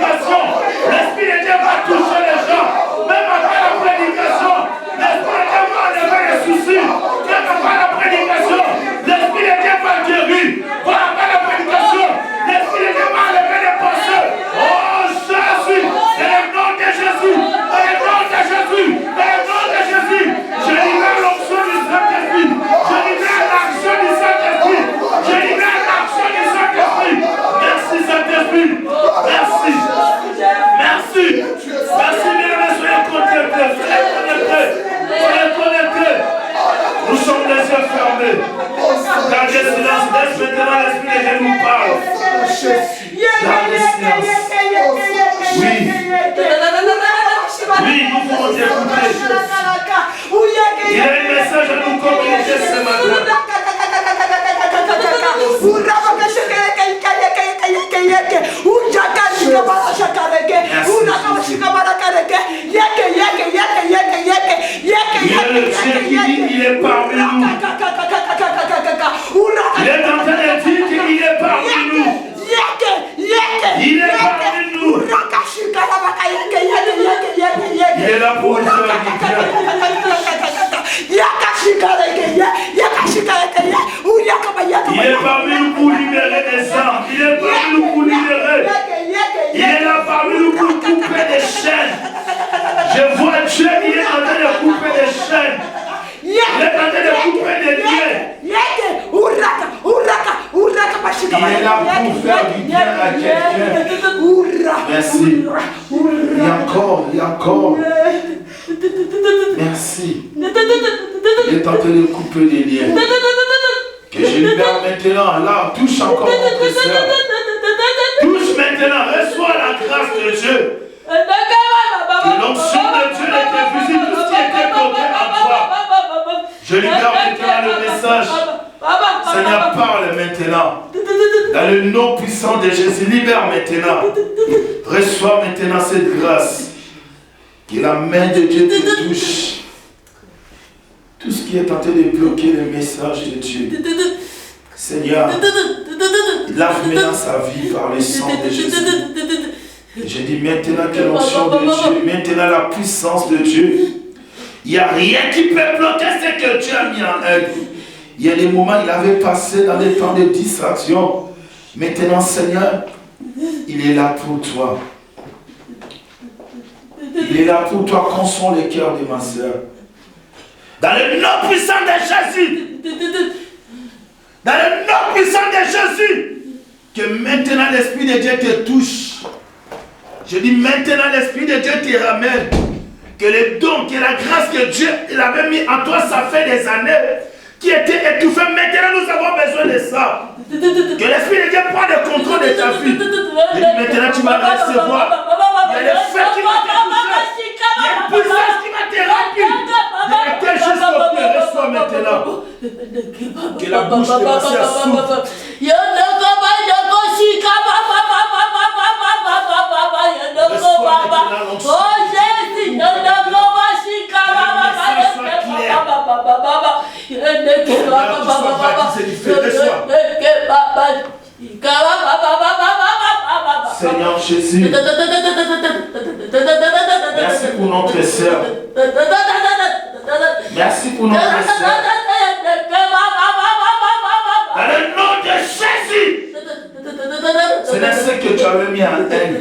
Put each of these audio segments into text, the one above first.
prédication, l'Esprit de Dieu va toucher les gens. Même après la prédication, l'Esprit de Dieu va enlever les soucis. Même après la prédication, l'Esprit de Dieu va guérir. Après la prédication, l'Esprit de Dieu va enlever les pensées. Oh Jésus, c'est le nom de Jésus. C'est le nom de Jésus. C'est le nom de Jésus. Je libère l'onction du Saint-Esprit. Je libère l'action du Saint-Esprit. Je libère l'action du Saint-Esprit. Merci Saint-Esprit. Merci. Merci. Merci, bien-aimés, soyez connectés. Soyez connectés. Soyez connectés. Nous sommes les yeux fermés. Gardez silence. Laisse maintenant l'Esprit de Dieu nous parle. Gardez silence. Oui. Oui, nous pouvons t'écouter. Il y a un message à nous communiquer ce matin. Il y a le Dieu qui dit qu'il est parmi nous. Il est en train de dire qu'il est parmi nous. Il est parmi nous. Il est là pour nous faire du bien. Il est parmi nous pour libérer des âmes. Il est parmi nous pour libérer. Il est là parmi nous pour couper des chaînes. Je vois Dieu, il est en train de couper des chaînes. Il est en train de couper des liens. Il est là pour faire du bien à quelqu'un. Merci. Il y a encore. Merci. Il est en train de couper des liens. Que je libère maintenant. Là, touche encore mon frère. Touche maintenant. Reçois la grâce de Dieu. Que l'onction de Dieu était visite tout ce qui était bloqué en toi. Je libère maintenant le message. Seigneur, parle maintenant. Dans le nom puissant de Jésus, libère maintenant. Reçois maintenant cette grâce. Que la main de Dieu te touche. Tout ce qui est tenté de bloquer le message de Dieu. Seigneur, lave maintenant sa vie par le sang de Jésus. Je dis maintenant que l'onction de Dieu, maintenant la puissance de Dieu, il n'y a rien qui peut bloquer ce que Dieu a mis en œuvre. Il y a des moments, il avait passé dans des temps de distraction. Maintenant, Seigneur, il est là pour toi. Il est là pour toi, console le cœur de ma soeur. Dans le nom puissant de Jésus. Dans le nom puissant de Jésus. Que maintenant l'Esprit de Dieu te touche. Je dis maintenant l'Esprit de Dieu te ramène. Que les dons, que la grâce que Dieu il avait mis en toi, ça fait des années, qui était étouffé. Maintenant nous avons besoin de ça. Que l'Esprit de Dieu prenne le contrôle de ta vie. Et maintenant tu vas recevoir. Il y a le feu qui va te toucher. Il y a une puissance qui va te remplir. Et juste au pied, reçois maintenant. Que la bouche de ma soeur s'ouvre. Seigneur Jésus, merci pour notre sœur. Merci pour notre sœur. Dans le nom de Jésus, c'est ce que tu avais mis en elle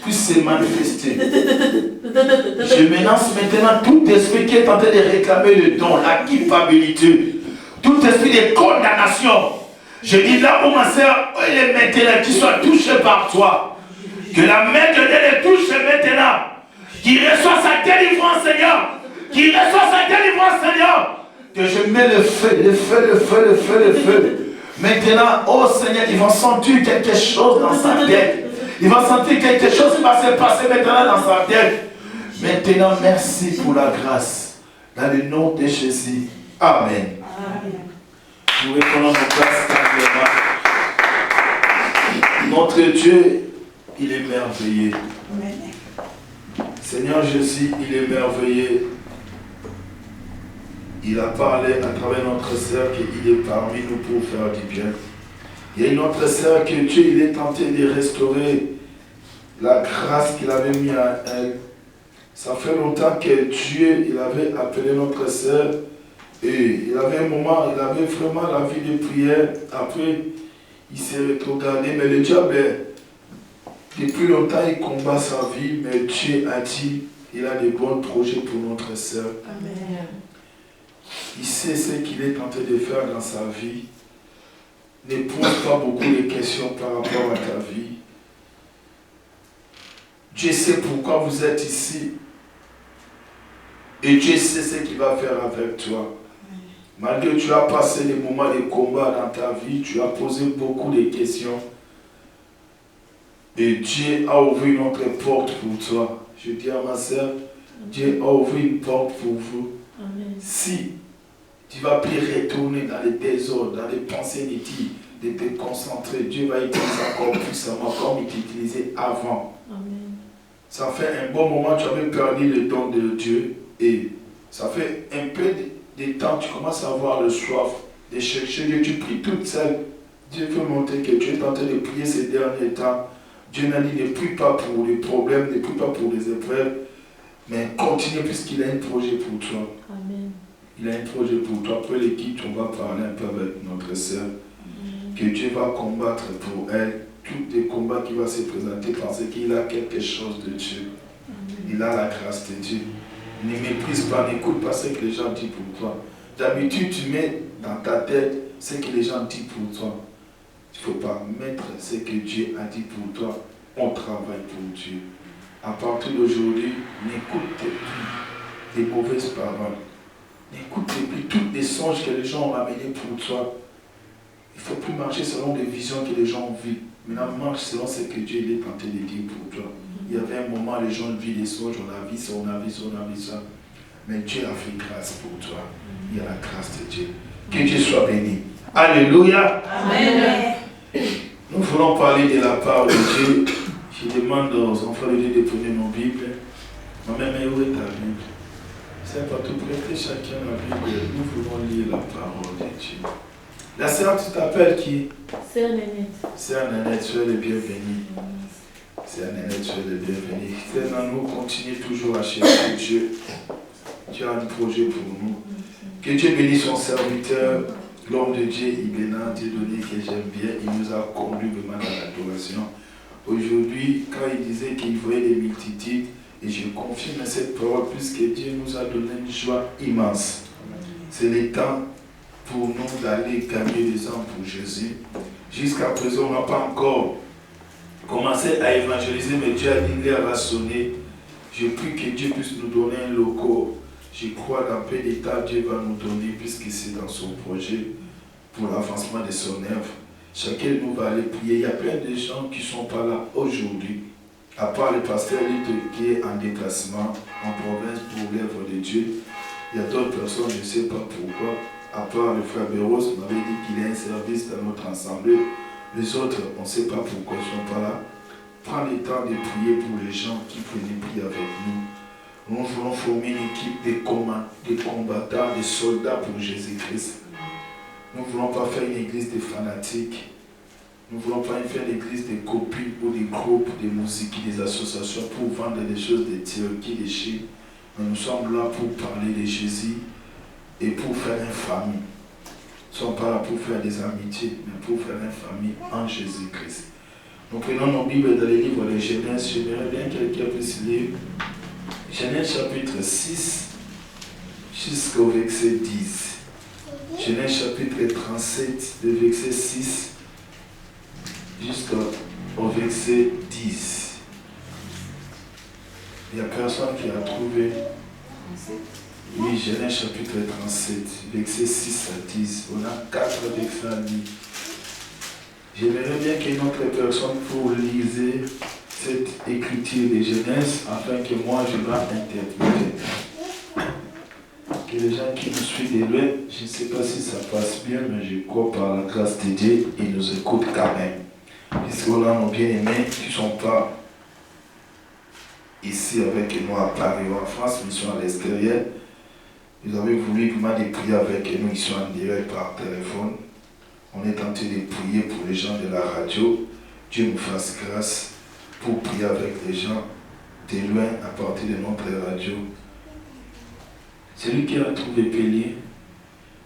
puisse se manifester. Je menace maintenant tout esprit qui est en train de réclamer le don, la culpabilité, tout esprit de condamnation. Je dis là où ma soeur, il est maintenant, qu'il soit touché par toi. Que la main de Dieu le touche maintenant. Qu'il reçoive sa délivrance, Seigneur. Qu'il reçoive sa délivrance, Seigneur. Que je mets le feu, le feu, le feu, le feu, le feu. Maintenant, oh Seigneur, ils vont sentir quelque chose dans sa tête. Ils vont sentir quelque chose qui va se passer maintenant dans sa tête. Maintenant, merci pour la grâce. Dans le nom de Jésus. Amen. Amen. Nous reprenons nos places calmement. Notre Dieu, il est merveilleux. Amen. Seigneur Jésus, il est merveilleux. Il a parlé à travers notre sœur qu'il est parmi nous pour faire du bien. Il y a une autre sœur que Dieu il est tenté de restaurer la grâce qu'il avait mis à elle. Ça fait longtemps que Dieu, il avait appelé notre sœur et il avait un moment, il avait vraiment la vie de prière. Après, il s'est regardé, mais le diable, depuis longtemps, il combat sa vie, mais Dieu a dit, il a des bons projets pour notre sœur. Amen. Il sait ce qu'il est en train de faire dans sa vie. Ne pose pas beaucoup de questions par rapport à ta vie. Dieu sait pourquoi vous êtes ici. Et Dieu sait ce qu'il va faire avec toi. Malgré que tu as passé des moments de combat dans ta vie, tu as posé beaucoup de questions. Et Dieu a ouvert une autre porte pour toi. Je dis à ma soeur, Dieu a ouvert une porte pour vous. Amen. Si tu vas plus retourner dans les désordres, dans les pensées négatives, de te concentrer, Dieu va utiliser encore puissamment comme il t'utilisait avant. Amen. Ça fait un bon moment que tu avais perdu le don de Dieu et ça fait un peu de temps que tu commences à avoir le soif de chercher Dieu. Tu pries toute seule. Dieu veut montrer que tu es en train de prier ces derniers temps. Dieu n'a dit ne prie pas pour les problèmes, ne prie pas pour les épreuves, mais continue puisqu'il a un projet pour toi. Amen. Il a un projet pour toi. Après l'équipe, on va parler un peu avec notre sœur. Que Dieu va combattre pour elle tous les combats qui vont se présenter parce qu'il a quelque chose de Dieu. Il a la grâce de Dieu. Ne méprise pas, n'écoute pas ce que les gens disent pour toi. D'habitude, tu mets dans ta tête ce que les gens disent pour toi. Il ne faut pas mettre ce que Dieu a dit pour toi. On travaille pour Dieu. À partir d'aujourd'hui, n'écoute plus les mauvaises paroles. N'écoute plus toutes les songes que les gens ont amenés pour toi. Il ne faut plus marcher selon les visions que les gens ont vues. Maintenant, marche selon ce que Dieu est en train de dire pour toi. Il y avait un moment, les gens vivent des songes, on a vu ça, on a vu ça, on a vu ça. Mais Dieu a fait grâce pour toi. Il y a la grâce de Dieu. Que Dieu soit béni. Alléluia. Amen. Nous voulons parler de la part de Dieu. Je demande aux enfants de Dieu de prendre nos Bibles. Maman, mais où est ta Bible? C'est pas tout prêter chacun la Bible. Nous voulons lire la parole de Dieu. La sœur, tu t'appelles qui? Sœur Nénette. Sœur Nénette, tu es le bienvenu. Sœur Nénette, tu es le bienvenu. Sœur, nous continuons toujours à chercher Dieu. Tu as un projet pour nous. Que Dieu bénisse son serviteur, l'homme de Dieu, Ibéna, Dieu donné que j'aime bien. Il nous a conduit vraiment dans l'adoration. Aujourd'hui, quand il disait qu'il voyait des multitudes, et je confirme cette parole puisque Dieu nous a donné une joie immense. C'est le temps pour nous d'aller gagner des âmes pour Jésus. Jusqu'à présent, on n'a pas encore commencé à évangéliser, mais Dieu a dit l'heure va sonner. Je prie que Dieu puisse nous donner un local. Je crois dans peu d'état, Dieu va nous donner, puisque c'est dans son projet pour l'avancement de son œuvre. Chacun de nous va aller prier. Il y a plein de gens qui ne sont pas là aujourd'hui, à part le pasteur qui est en déplacement en province pour l'œuvre de Dieu. Il y a d'autres personnes, je ne sais pas pourquoi, à part le frère Béros, on m'avait dit qu'il a un service dans notre assemblée. Les autres, on ne sait pas pourquoi ils ne sont pas là. Prends le temps de prier pour les gens qui veulent prier avec nous. Nous voulons former une équipe de combattants, de soldats pour Jésus-Christ. Nous ne voulons pas faire une église de fanatiques. Nous ne voulons pas faire une église de copines ou des groupes de musique, des associations pour vendre des choses de Turquie, de Chine. Mais nous sommes là pour parler de Jésus et pour faire une famille. Nous ne sommes pas là pour faire des amitiés, mais pour faire une famille en Jésus-Christ. Nous prenons nos Bibles dans les livres de Genèse. J'aimerais bien que quelqu'un puisse lire Genèse chapitre 6 jusqu'au verset 10. Genèse chapitre 37, de verset 6 jusqu'au verset 10. Il n'y a personne qui a trouvé. Oui, Genèse chapitre 37, verset 6 à 10. On a 4 versets à lire. J'aimerais bien qu'il y ait une autre personne pour lire cette écriture de Genèse afin que moi je la interpréter. Que les gens qui nous suivent de loin, je ne sais pas si ça passe bien, mais je crois par la grâce de Dieu, ils nous écoutent quand même. Puisqu'on a nos bien-aimés qui ne sont pas ici avec nous à Paris ou en France, mais ils sont à l'extérieur. Ils avaient voulu vraiment de prier avec nous, ils sont en direct par téléphone. On est en train de prier pour les gens de la radio. Dieu nous fasse grâce pour prier avec les gens de loin à partir de notre radio. Celui qui a trouvé Pélier,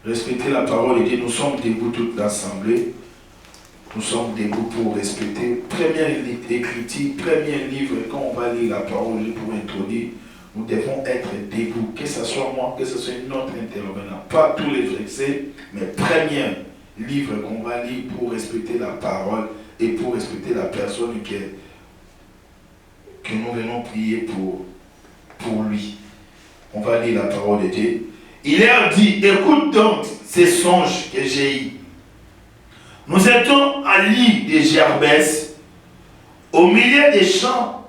respecter la parole et dire nous sommes debout toute l'assemblée. Nous sommes debout pour respecter. Première écriture, premier livre, quand on va lire la parole pour introduire, nous devons être debout. Que ce soit moi, que ce soit notre intervenant. Pas tous les versets, mais premier livre qu'on va lire pour respecter la parole et pour respecter la personne que nous venons prier pour lui. On va lire la parole de Dieu. Il leur dit, écoute donc ces songes que j'ai eus. Nous étions à l'île de Gerbès, au milieu des champs,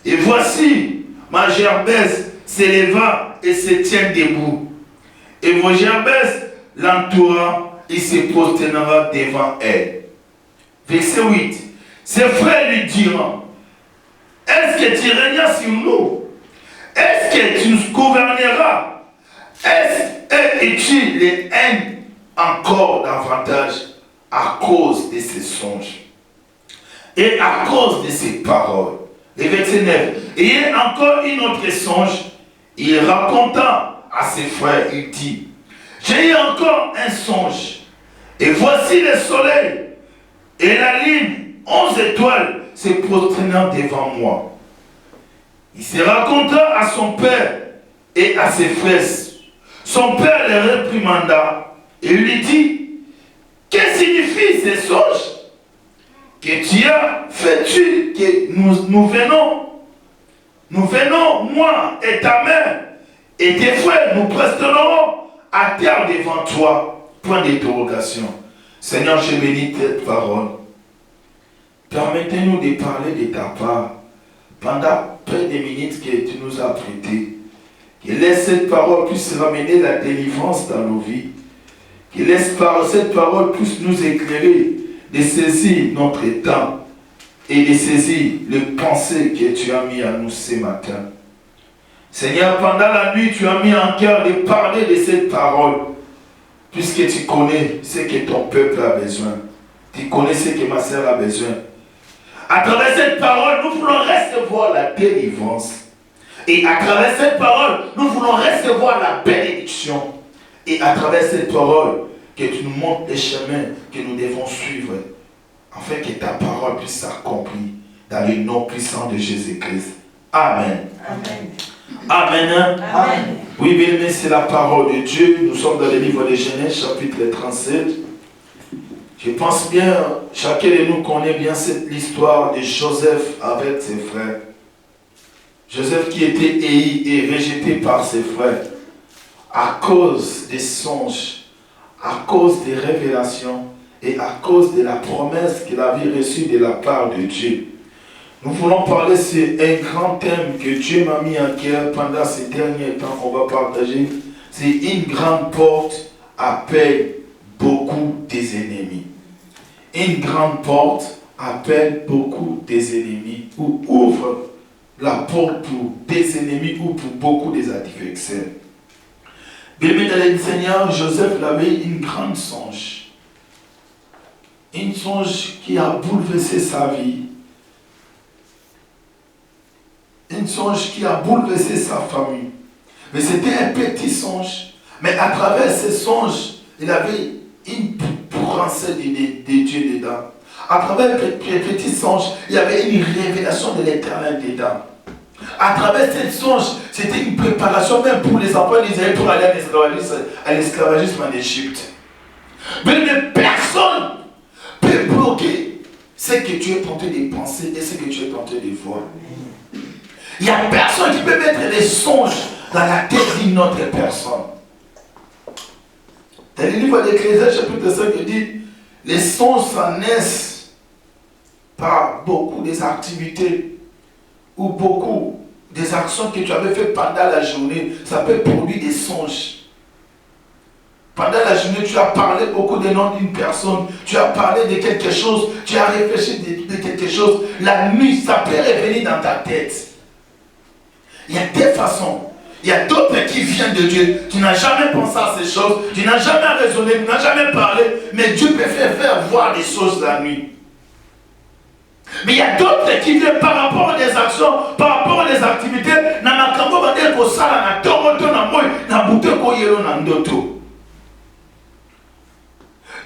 et voici, ma Gerbès s'éleva et se tient debout. Et vos Gerbès l'entourant, il se prosternera devant elle. Verset 8. Ses frères lui diront, est-ce que tu régneras sur nous? Est-ce que tu nous gouverneras? Es-tu les haines encore davantage à cause de ces songes et à cause de ces paroles? Le verset 9. Et encore une autre songe, il raconta à ses frères, il dit, j'ai eu encore un songe, et voici le soleil et la lune, 11 étoiles, se prosternant devant moi. Il se raconta à son père et à ses frères. Son père les réprimanda et lui dit, que signifient ces songes que tu as fait-tu, que nous venons, moi et ta mère et tes frères, nous presterons à terre devant toi. Point d'interrogation. Seigneur, je bénis cette parole. Permettez-nous de parler de ta part pendant peu de minutes que tu nous as prêtées. Que laisse cette parole puisse ramener la délivrance dans nos vies. Que laisse cette parole puisse nous éclairer, de saisir notre temps et de saisir les pensées que tu as mis à nous ce matin. Seigneur, pendant la nuit, tu as mis en cœur de parler de cette parole, puisque tu connais ce que ton peuple a besoin. Tu connais ce que ma sœur a besoin. À travers cette parole, nous voulons recevoir la délivrance. Et à travers cette parole, nous voulons recevoir la bénédiction. Et à travers cette parole, que tu nous montres les chemins que nous devons suivre, afin que ta parole puisse s'accomplir dans le nom puissant de Jésus-Christ. Amen. Amen. Amen. Amen. Oui, bien aimé, c'est la parole de Dieu. Nous sommes dans le livre de Genèse, chapitre 37. Je pense bien, chacun de nous connaît bien l'histoire de Joseph avec ses frères. Joseph qui était haï et rejeté par ses frères à cause des songes, à cause des révélations et à cause de la promesse qu'il avait reçue de la part de Dieu. Nous voulons parler sur un grand thème que Dieu m'a mis en cœur pendant ces derniers temps qu'on va partager. C'est une grande porte appelle beaucoup des ennemis. Une grande porte appelle beaucoup des ennemis ou ouvre la porte pour des ennemis ou pour beaucoup des adversaires. Bien-aimé dans le Seigneur, Joseph avait une grande songe. Une songe qui a bouleversé sa vie. Une songe qui a bouleversé sa famille. Mais c'était un petit songe. Mais à travers ce songe, il avait une pensée de Dieu dedans. À travers ce petit songe, il y avait une révélation de l'Éternel dedans. À travers ce songe, c'était une préparation même pour les enfants d'Israël pour aller à l'esclavagisme en Égypte. Mais personne ne peut bloquer ce que tu es en train de penser et ce que tu es en train de voir. Il n'y a personne qui peut mettre des songes dans la tête d'une autre personne. Dans le livre d'Ecclésiaste, chapitre 5, il dit, les songes s'en naissent par beaucoup des activités ou beaucoup des actions que tu avais faites pendant la journée. Ça peut produire des songes. Pendant la journée, tu as parlé beaucoup des noms d'une personne, tu as parlé de quelque chose, tu as réfléchi de quelque chose. La nuit, ça peut revenir dans ta tête. Il y a des façons. Il y a d'autres qui viennent de Dieu. Tu n'as jamais pensé à ces choses. Tu n'as jamais raisonné. Tu n'as jamais parlé. Mais Dieu peut faire voir des choses la nuit. Mais il y a d'autres qui viennent par rapport à des actions, par rapport à des activités.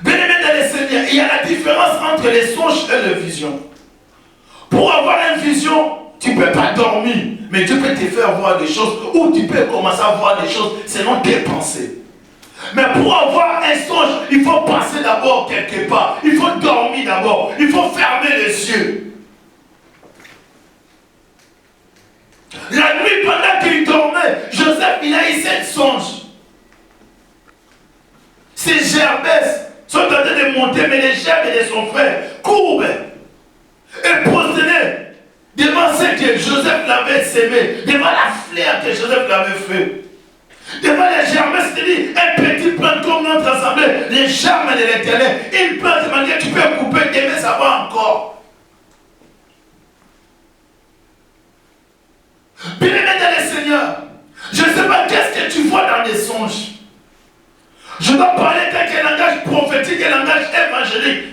Bien-aimé dans les Seigneurs, il y a la différence entre les songes et les visions. Pour avoir une vision, tu ne peux pas dormir, mais Dieu peut te faire voir des choses, ou tu peux commencer à voir des choses selon tes pensées. Mais pour avoir un songe, il faut passer d'abord quelque part. Il faut dormir d'abord. Il faut fermer les yeux. La nuit, pendant qu'il dormait, Joseph, il a eu 7 songes. Ces gerbes sont en train de monter, mais les gerbes de son frère courbent et prosternaient devant ce que Joseph l'avait sémé, devant la fleur que Joseph l'avait fait. Devant les germes, c'est-à-dire un petit plant comme notre assemblée, les germes de l'Éternel, une plante de manière que tu peux couper, demain ça va encore. Bien-aimé dans le Seigneur, je ne sais pas qu'est-ce que tu vois dans les songes. Je dois parler d'un langage prophétique et langage évangélique.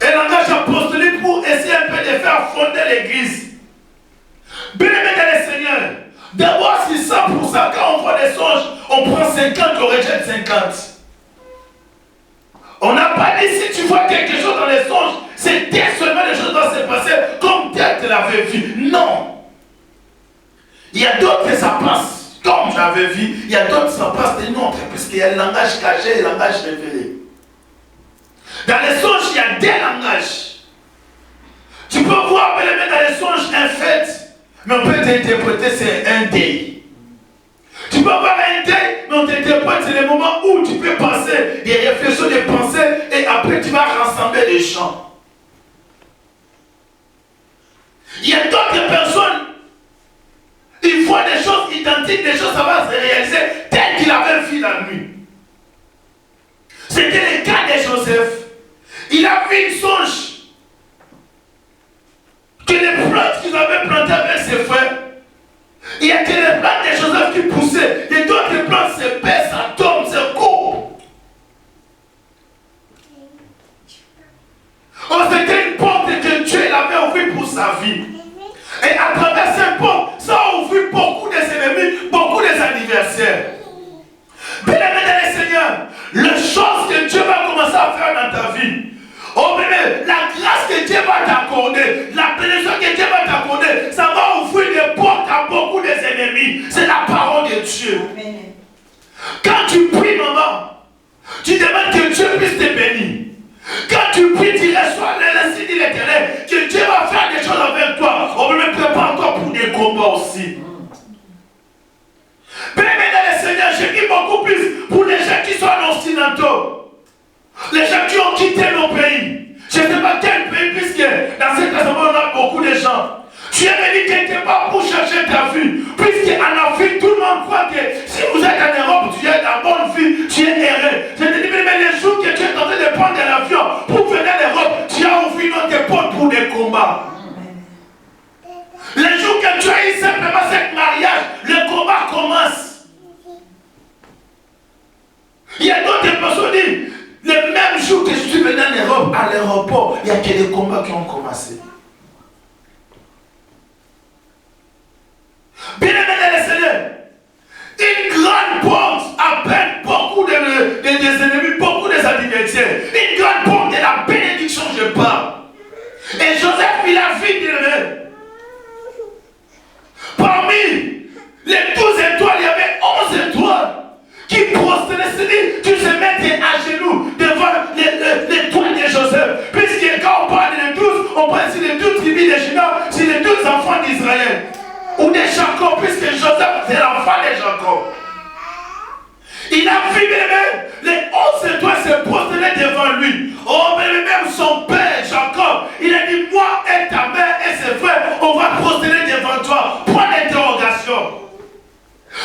Et langage apostolique pour essayer un peu de faire fonder l'église. Bien-aimé dans le Seigneur, d'abord, si 100% quand on voit des songes, on prend 50, on rejette 50. On n'a pas dit si tu vois quelque chose dans les songes, c'est seulement les choses doivent se passer comme tel te l'avait vu. Non. Il y a d'autres que ça passe comme j'avais vu. Il y a d'autres que ça passe de notre, puisqu'il y a le langage caché et le langage révélé. Dans les songes, il y a des langages. Tu peux voir, dans les songes, un fait. Mais on peut t'interpréter, c'est un deuil. Tu peux avoir un deuil, mais on t'interprète, c'est le moment où tu peux passer des réflexions, des pensées, et après tu vas rassembler les chants. Il y a d'autres personnes, ils voient des choses identiques, des choses, ça va se réaliser tel qu'il avait vu la nuit. C'était le cas de Joseph. Il a vu une songe. Que les plantes qu'ils avaient plantées avec ses frères, il y a que les plantes de Joseph qui poussaient, et d'autres plantes se baissent, ça tombe, se coupent. Oh, c'était une porte que Dieu l'avait ouverte pour sa vie. Et à travers cette porte, ça a ouvert beaucoup des ennemis, beaucoup des adversaires. Bien-aimé dans le Seigneur, les choses que Dieu va commencer à faire dans ta vie, oh bébé, la grâce que Dieu va t'accorder, la bénédiction que Dieu va t'accorder, ça va ouvrir des portes à beaucoup des ennemis. C'est la parole de Dieu. Amen. Quand tu pries, maman, tu demandes que Dieu puisse te bénir. Quand tu pries, tu reçois l'insigne de l'Éternel, que Dieu va faire des choses avec toi. On me prépare encore pour des combats aussi. Bébé dans le Seigneur, je dis beaucoup plus pour les gens qui sont en occidentaux. Les gens qui ont quitté nos pays. Je ne sais pas quel pays, puisque dans cette assemblée, on a beaucoup de gens. Tu es venu quelque part pour chercher ta vie. Puisqu'en Afrique, tout le monde croit que si vous êtes en Europe, tu es dans bonne vie, tu es erré. Je te dis, mais les jours que tu es tenté de prendre l'avion pour venir en Europe, tu as ouvert notre porte pour des combats. Les jours que tu as eu simplement ce mariage, le combat commence. Il y a d'autres personnes qui disent, le même jour que je suis venu en Europe, à l'aéroport, il y a que des combats qui ont commencé. Bien-aimé dans le Seigneur, une grande porte appelle beaucoup des ennemis, beaucoup des adversaires. Une grande porte de la bénédiction, je parle. Et Joseph, il a vu bien-aimé. Parmi les 12 étoiles, il y avait 11 étoiles qui prosternaient, c'est-à-dire qui se mettaient à genoux devant l'étoile de Joseph. Puisque quand on parle des 12, on parle sur les 12 tribus de Juda, sur les 12 enfants d'Israël. Ou de Jacob, puisque Joseph c'est l'enfant de Jacob. Il a vu bébé, les 11 étoiles se prosternaient devant lui. Oh, mais même son père Jacob, il a dit, moi et ta mère et ses frères, on va prosterner devant toi. Point d'interrogation.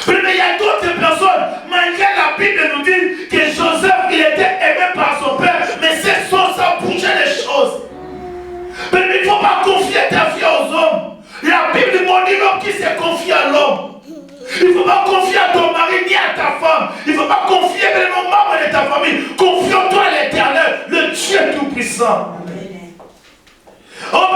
Mais il y a d'autres personnes, malgré la Bible nous dit que Joseph, il était aimé par son père, mais ses sons, ça bougeait les choses. Mais il ne faut pas confier ta vie aux hommes. La Bible dit l'homme qui se confie à l'homme. Il ne faut pas confier à ton mari ni à ta femme. Il ne faut pas confier même aux membres de ta famille. Confie-toi à l'Éternel, le Dieu Tout-Puissant. Oh,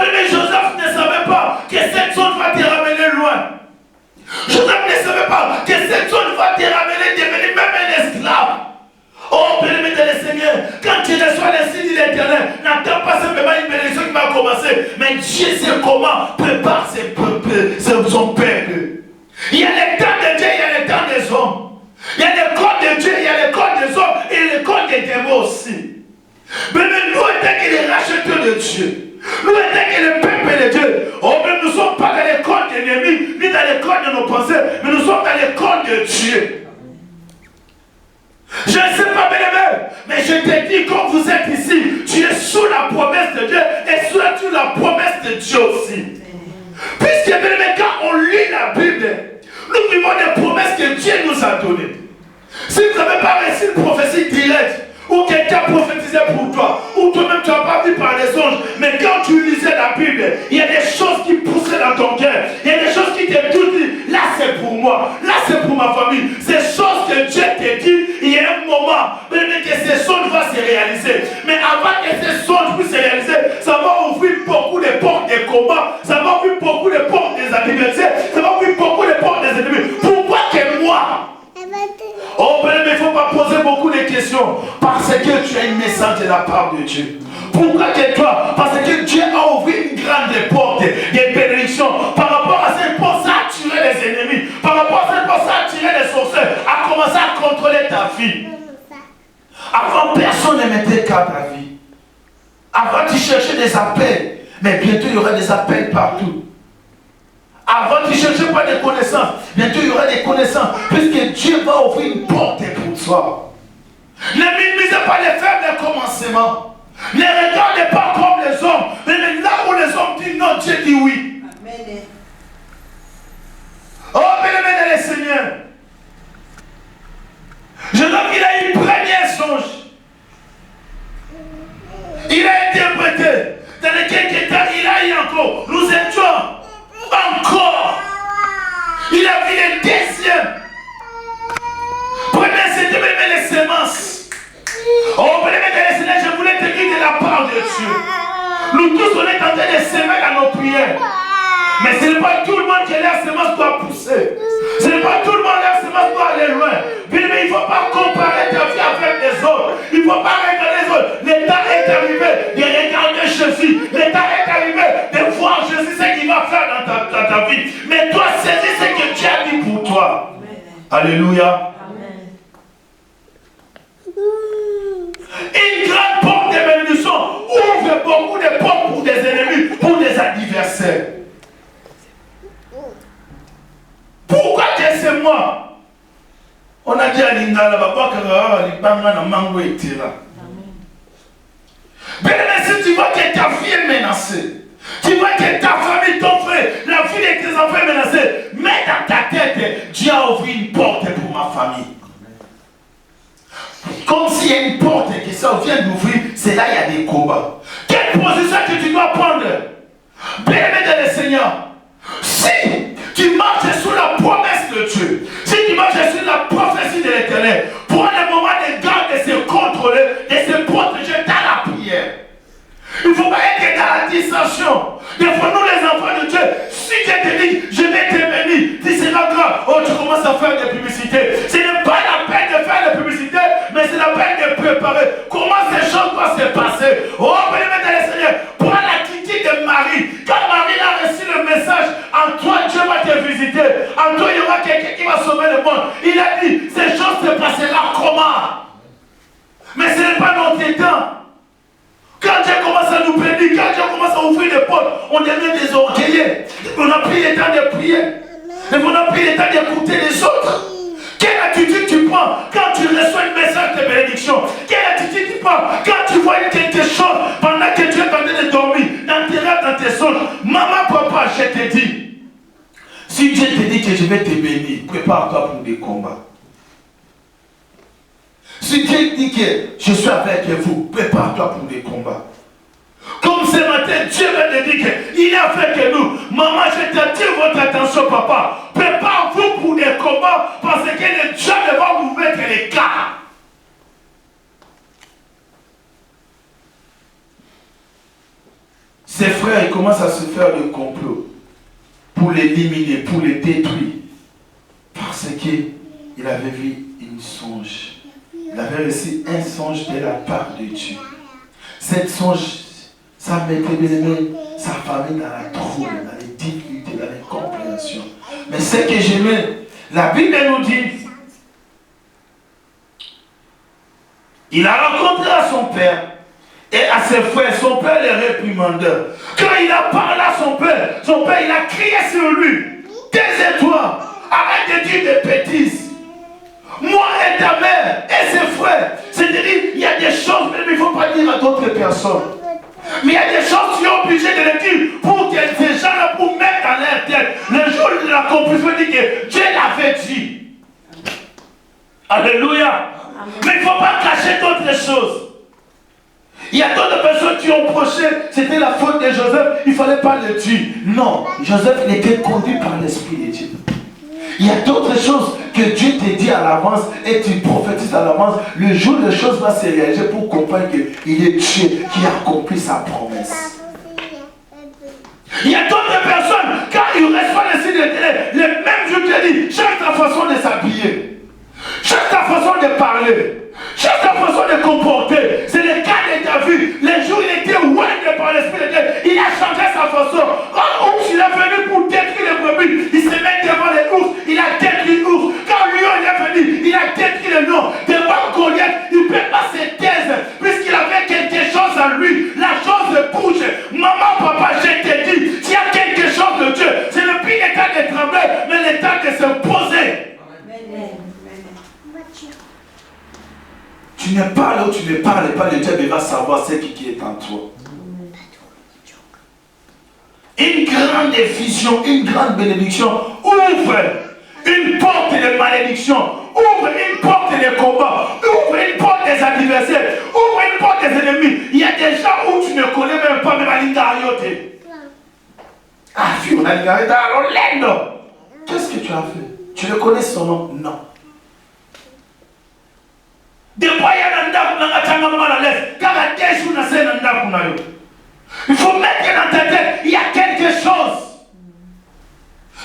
mais Dieu sait comment prépare son peuple. Il y a les temps de Dieu, il y a les temps des hommes. Il y a les corps de Dieu, il y a les corps des hommes et les corps des démons aussi. Mais nous, étant que les racheteurs de Dieu, nous, étant que le peuple de Dieu, nous ne sommes pas dans les corps d'ennemis, ni dans les corps de nos pensées, mais nous sommes dans les corps de Dieu. Je ne sais pas, bien-aimé, mais je te dis, quand vous êtes ici, tu es sous la promesse de Dieu et sous la promesse de Dieu aussi. Puisque, bien-aimé, quand on lit la Bible, nous vivons des promesses que Dieu nous a données. Si vous n'avez pas reçu une prophétie directe, ou quelqu'un prophétisait pour toi, ou toi-même tu n'as pas vu par les anges, mais quand tu lisais la Bible, il y a des choses qui poussaient dans ton cœur, il y a des choses qui te disent, là c'est pour moi, là c'est pour ma famille. Ces choses que Dieu te dit, il y a un moment, mais que ces songes vont se réaliser. Mais avant que ces songes puissent se réaliser, ça va ouvrir beaucoup de portes des combats, ça va ouvrir beaucoup de portes des adversaires, ça va ouvrir beaucoup de portes des ennemis. Pourquoi que moi? Oh, mais il ne faut pas poser beaucoup de questions. Parce que tu as une message de la part de Dieu. Pourquoi que toi? Parce que Dieu a ouvert une grande porte des bénédictions. Par rapport à cette porte, ça a attiré les ennemis. Par rapport à cette porte, ça a attiré les sorciers. A commencé à contrôler ta vie. Avant, personne ne mettait qu'à ta vie. Avant, tu cherchais des appels. Mais bientôt, il y aura des appels partout. Avant, tu ne cherchais pas des connaissances. Bientôt, il y aura des connaissances. Puisque Dieu va ouvrir une porte pour toi. Ne minimisez pas les faibles commencements. Ne regardez pas comme les hommes. Mais là où les hommes disent non, Dieu dit oui. Amen. Oh, bien-aimé dans le Seigneur. Je note qu'il a eu un premier songe. Il a interprété. Dans les quelques temps, il a eu encore. Nous étions. Encore. Il a vu le deuxième. Premier, c'était même les semences. Oh, bien-aimé, je voulais te dire de la part de Dieu. Nous tous, on est en train de semer dans nos prières. Mais ce n'est pas tout le monde que la semence doit pousser. Ce n'est pas tout le monde que la semence doit aller loin. Bien-aimé, il ne faut pas comparer ta vie avec les autres. Il ne faut pas regarder les autres. L'état est arrivé de regarder Jésus. L'état est arrivé de voir Jésus ce qu'il va faire dans ta vie. Mais toi, saisis ce que Dieu a dit pour toi. Amen. Alléluia. Amen. Une grande porte de bénédiction ouvre beaucoup de portes pour des ennemis, pour des adversaires. Pourquoi que c'est moi? On a dit à Lingala, si tu vois que ta vie est menacée, tu vois que ta famille, ton frère, la vie de tes enfants est menacée, mets dans ta tête, Dieu a ouvert une porte pour ma famille. Comme s'il y a une porte que ça vient d'ouvrir, c'est là qu'il y a des combats. Quelle position que tu dois prendre? Bien-aimé dans le Seigneur, si tu marches sous la promesse de Dieu, si tu marches sous la prophétie de l'Éternel, prends le moment de garde de se contrôler, de se protéger dans la prière. Il ne faut pas être dans la dissension. Des fois, nous les enfants de Dieu, si Dieu te dit, je vais te bénir, tu seras grave, oh, tu commences à faire des publicités. Ce n'est pas la peine de faire des publicités, mais c'est la peine de préparer. Comment ces choses doivent se passer? Oh, bien-aimé dans le Seigneur, prends l'attitude de Marie. Quand Marie a reçu le message, en toi Dieu va te visiter. En toi il y aura quelqu'un qui va sauver le monde. Il a dit, ces choses se passeront comment? Mais ce n'est pas notre temps. Quand Dieu commence à nous bénir, quand Dieu commence à ouvrir des portes, on devient des orgueillés. On n'a plus le temps de prier. Et on n'a plus le temps d'écouter les autres. Quelle attitude tu prends quand tu reçois un message de bénédiction? Quelle attitude tu prends quand tu vois quelque chose pendant que tu es en train de dormir, dans tes rêves, dans tes songes? Maman, papa, je te dis, si Dieu te dit que je vais te bénir, prépare-toi pour des combats. Si Dieu dit que je suis avec vous, prépare-toi pour des combats. Comme ce matin, Dieu vient de dire qu'il est avec nous. Maman, je t'attire votre attention, papa. Prépare-vous pour des combats parce que le diable va vous mettre les cas. Ses frères, ils commencent à se faire le complot pour l'éliminer, pour les détruire. Parce qu'il avait vu une songe. Il avait reçu un songe de la part de Dieu. Cette songe, ça sa famille dans la trouille, dans les difficultés, dans les compréhensions. Mais ce que j'aimais, la Bible nous dit, il a rencontré à son père et à ses frères, son père les réprimandait. Quand il a parlé à son père il a crié sur lui. Taisez-toi, arrête de dire des bêtises. Moi et ta mère et ses frères, c'est-à-dire, il y a des choses, mais il ne faut pas dire à d'autres personnes. Mais il y a des choses qui sont obligées de les dire pour que ces gens-là, pour mettre dans leur tête. Le jour de l'accomplissement, dit que Dieu l'avait dit. Alléluia. Mais il ne faut pas cacher d'autres choses. Il y a d'autres personnes qui ont proché, c'était la faute de Joseph, il ne fallait pas le dire. Non, Joseph était conduit par l'Esprit de Dieu. Il y a d'autres choses que Dieu te dit à l'avance et tu prophétises à l'avance. Le jour où les choses vont se réaliser pour comprendre qu'il est Dieu qui a accompli sa promesse. Il y a d'autres personnes, quand ils reçoivent le signe de télé, le même jour te dit, change ta façon de s'habiller, change ta façon de parler, change ta façon de comporter. C'est le cas de David. Les jours où il était oué par l'Esprit de Dieu, il a changé sa façon. Quand ours, il est venu pour détruire les brebis, il se met devant les ours, il a détruit l'ours. Quand lion il est venu, il a détruit le lion. Devant Goliath, il ne peut pas se taire, puisqu'il avait quelque chose en lui. La chose bouge. Maman, papa, je te dis, s'il y a quelque chose de Dieu, c'est le pire état de trembler, mais l'état de se poser. Tu ne parles ou tu ne parles pas, le diable va savoir ce qui est en toi. Une grande effusion, une grande bénédiction ouvre une porte de malédiction, ouvre une porte de combat, ouvre une porte des adversaires, ouvre une porte des ennemis. Il y a des gens où tu ne connais même pas, même à l'Ingariote. Ah, on a l'Ingariote à Orlando. Qu'est-ce que tu as fait? Tu le connais son nom? Non. Des fois, il y a un ndap dans la tanga mal à l'aise. Quand la tête joue dans un ndap, il faut mettre dans ta tête, il y a quelque chose.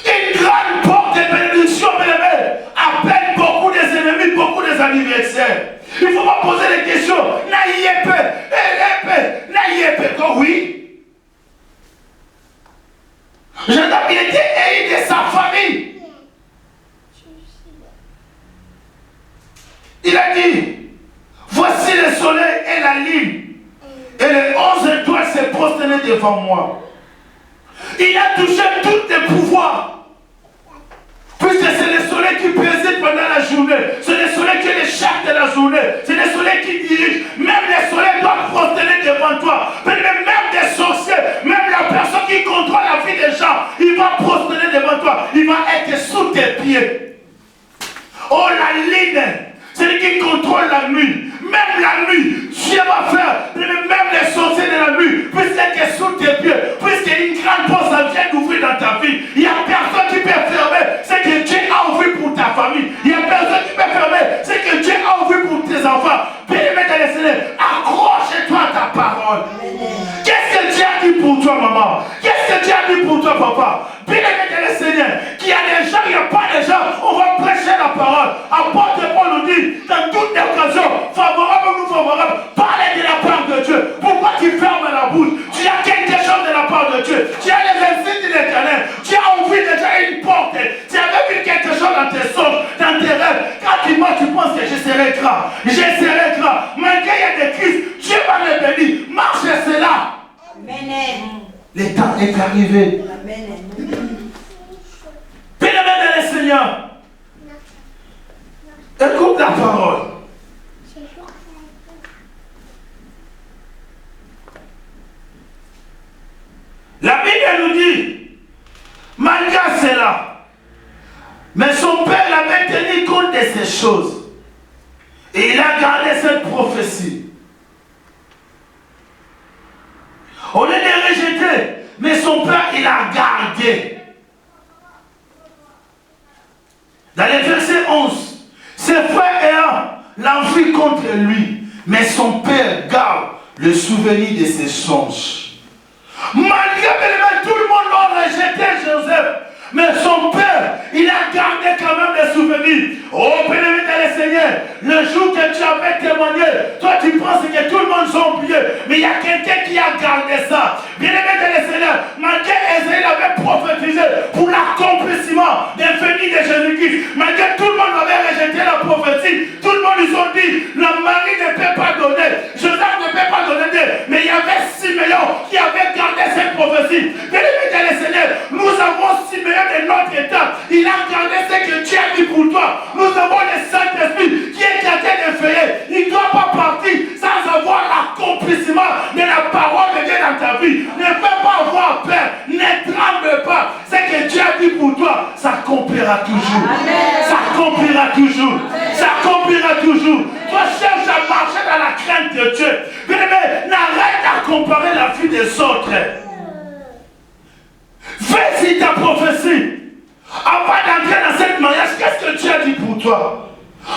Une grande porte de bénédiction, appelle beaucoup des ennemis, beaucoup des adversaires. Il ne faut pas poser des questions. Oui. J'entends qu'il était haï de sa famille. Il a dit, voici le soleil et la lune, et les 11 étoiles se prosternaient devant moi. Il a touché tous les pouvoirs. Puisque c'est le soleil qui préside pendant la journée. C'est le soleil qui est le chef de la journée. C'est le soleil qui dirige. Même le soleil doit prosterner devant toi. Même des sorciers, même la personne qui contrôle la vie des gens, il va prosterner devant toi. Il va être sous tes pieds. Oh, la ligne, c'est lui qui contrôle la nuit. Même la nuit, Dieu va faire, même les sorciers de la nuit, puisqu'elle est sous tes pieds, puisqu'il y a une grande porte ça vient d'ouvrir dans ta vie. Il n'y a personne qui peut fermer ce que Dieu a ouvert pour ta famille. Il n'y a personne qui peut fermer ce que Dieu a ouvert pour tes enfants. Bien-aimé dans le Seigneur, accroche-toi à ta parole. Qu'est-ce que Dieu a dit pour toi, maman? Qu'est-ce que Dieu a dit pour toi, papa? Bien-aimé dans le Seigneur, qu'il y a des gens, il n'y a pas de gens, on va prêcher la parole. Apôtre Paul nous dit, dans toutes les occasions, favorable ou non favorable, parlez de la part de Dieu. Pourquoi tu fermes la bouche? Tu as quelque chose de la part de Dieu. Tu as les insignes de l'Éternel. Tu as ouvert déjà une porte. Tu avais vu quelque chose dans tes songes, dans tes rêves. Quand tu mens, tu penses que je serai grand. Je serai grand. Malgré il y a des crises, Dieu va me bénir. Marche cela. Amen. Le temps est arrivé. Bien-aimé dans le Seigneur, écoute la parole. La Bible nous dit, malgré cela, mais son père avait tenu compte de ces choses. Et il a gardé cette prophétie. Au lieu de rejeter, mais son père, il a gardé. Dans le verset 11, ses frères ayant l'envie contre lui, mais son père garde le souvenir de ses songes. Malgré que tout le monde l'a rejeté, Joseph, mais son père, il a gardé quand même les souvenirs. Oh, bien-aimé dans le Seigneur, le jour que tu avais témoigné, toi tu penses que tout le monde s'est oublié, mais il y a quelqu'un qui a gardé ça. Bien-aimé dans le Seigneur, malgré Esaïe avait prophétisé pour l'accomplissement des venus de Jésus-Christ, malgré tout le monde avait rejeté la prophétie, tout le monde lui a dit, la Marie ne peut pas donner, Joseph ne peut pas donner d'elle, mais il y avait Siméon qui avait gardé cette prophétie. Bien-aimé dans le Seigneur, nous avons Siméon de notre état, il a gardé ce que Dieu a dit pour toi. Nous avons le Saint-Esprit qui est éclaté de feuillet, il ne doit pas partir sans avoir l'accomplissement de la parole de Dieu dans ta vie. Ne fais pas avoir peur, ne tremble pas. Ce que Dieu a dit pour toi, s'accomplira toujours. S'accomplira toujours. S'accomplira toujours. Toi, cherche à marcher dans la crainte de Dieu. Bien-aimé, n'arrête à comparer la vie des autres. Fais-y ta prophétie. Avant d'entrer dans cette mariage, qu'est-ce que Dieu a dit pour toi?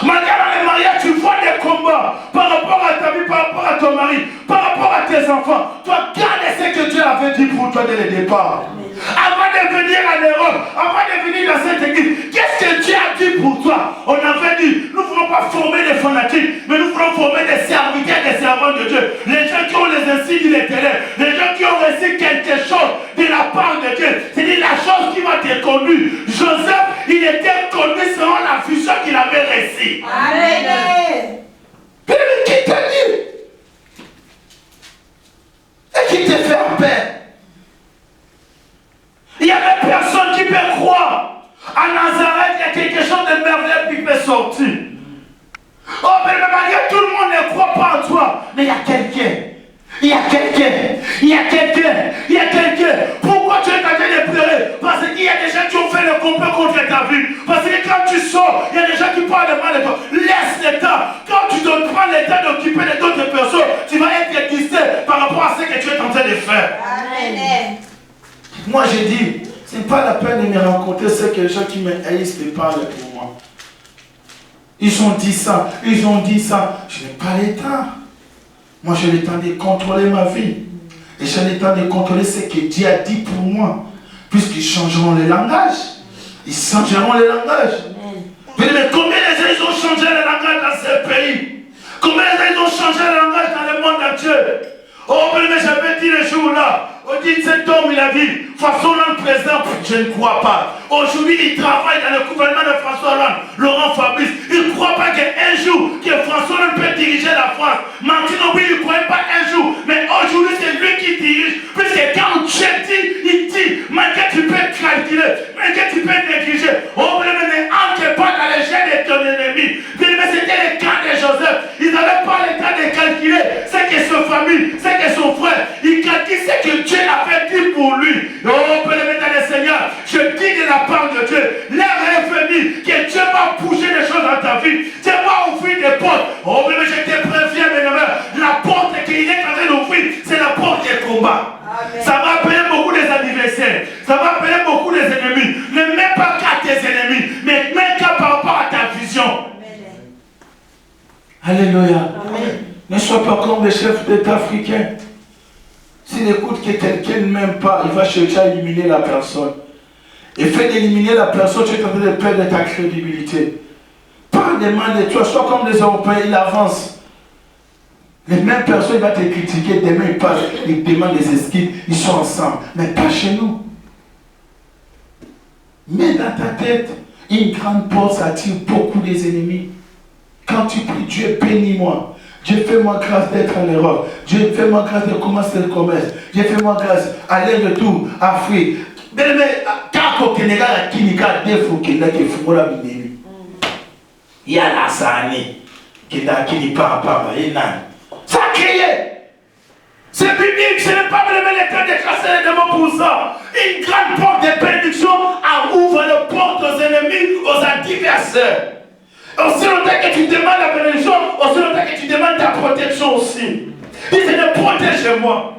Malgré dans les mariages, tu vois des combats par rapport à ta vie, par rapport à ton mari, par rapport à tes enfants. Toi, garde ce que Dieu avait dit pour toi dès le départ. Avant de venir en Europe, avant de venir dans cette église, qu'est-ce que Dieu a dit pour toi? On avait dit, nous ne voulons pas former des fanatiques, mais nous voulons former des serviteurs, des servants de Dieu. Les gens qui ont les insignes de l'éternel, les gens qui ont reçu quelque chose de la part de Dieu. C'est-à-dire la chose qui va te conduire. Joseph, il était conduit selon la vision qu'il avait reçue. Amen. Mais qui t'a dit? Et qui te fait en paix? Il n'y avait personne qui peut croire. À Nazareth, il y a quelque chose de merveilleux qui peut sortir. Oh, mais malgré tout le monde ne croit pas en toi. Mais il y a quelqu'un. Il y a quelqu'un. Il y a quelqu'un. Il y a quelqu'un. Pourquoi tu es en train de pleurer? Parce qu'il y a des gens qui ont fait le complot contre ta vie. Parce que quand tu sors, il y a des gens qui parlent de mal de toi. Laisse le temps. Quand tu ne prends le temps d'occuper d'autres personnes, tu vas être distrait par rapport à ce que tu es en train de faire. Amen. Moi, j'ai dit, ce n'est pas la peine de me rencontrer ceux que les gens qui me haïssent me parlent pour moi. Ils ont dit ça, ils ont dit ça. Je n'ai pas le temps. Moi, j'ai le temps de contrôler ma vie. Et j'ai le temps de contrôler ce que Dieu a dit pour moi. Puisqu'ils changeront le langage. Ils changeront le langage. Mais combien de gens ils ont changé le langage dans ce pays? Combien de gens ils ont changé le langage dans le monde entier? Oh, mais j'avais dit le jour-là, on dit cet homme, il a dit, François Hollande président, je ne crois pas. Aujourd'hui, il travaille dans le gouvernement de François Hollande, Laurent Fabrice. Il ne croit pas qu'un jour, que François Hollande peut diriger la France. Martine Aubry, il ne croyait pas un jour. Mais aujourd'hui, c'est lui qui dirige. Puisque quand Dieu dit, il dit, malgré tu peux calculer, malgré tu peux négliger. Oh, mais ne entre pas dans les gènes de ton ennemi. Mais c'était le cas de Joseph. Ils n'avaient pas le temps de calculer ce que sa famille, ce que son frère. Il calcule ce que Dieu avait dit pour lui. Oh, bien-aimé dans le Seigneur, je dis de la part de Dieu, l'heure est venue que Dieu va bouger les choses dans ta vie. Dieu va ouvrir des portes. Oh, bien, je te préviens, bien-aimé, la porte qu'il est en train d'ouvrir, c'est la porte des combats. Amen. Ça va appeler beaucoup des adversaires. Ça va appeler beaucoup des ennemis. Ne mets pas qu'à tes ennemis, mais mets qu'à par rapport à ta vision. Amen. Alléluia. Amen. Ne sois pas comme les chefs d'État africains. S'il écoute que quelqu'un ne m'aime pas, il va chercher à éliminer la personne. Et fait d'éliminer la personne, tu es en train de perdre ta crédibilité. Parle des mal de toi, sois comme les Européens, ils avancent. Les mêmes personnes vont te critiquer, demain ils passent, ils demandent des excuses, ils sont ensemble. Mais pas chez nous. Mets dans ta tête, une grande porte attire beaucoup des ennemis. Quand tu pries, Dieu bénis-moi. Dieu fais-moi grâce d'être en Europe. Dieu fais-moi grâce de commencer le commerce. Dieu fais-moi grâce aller-retour, Afrique. Mais quand au Sénégal, à Kinika, des fois qu'il y a des fous, il y a la sani qui n'a pas ça a créé. C'est biblique, ce n'est pas vraiment le temps de chasser les démons pour ça. Une grande porte de bénédiction ouvre les portes aux ennemis, aux adversaires. Aussi longtemps que tu demandes la bénédiction, aussi longtemps que tu demandes ta protection aussi. Il dit, protège-moi.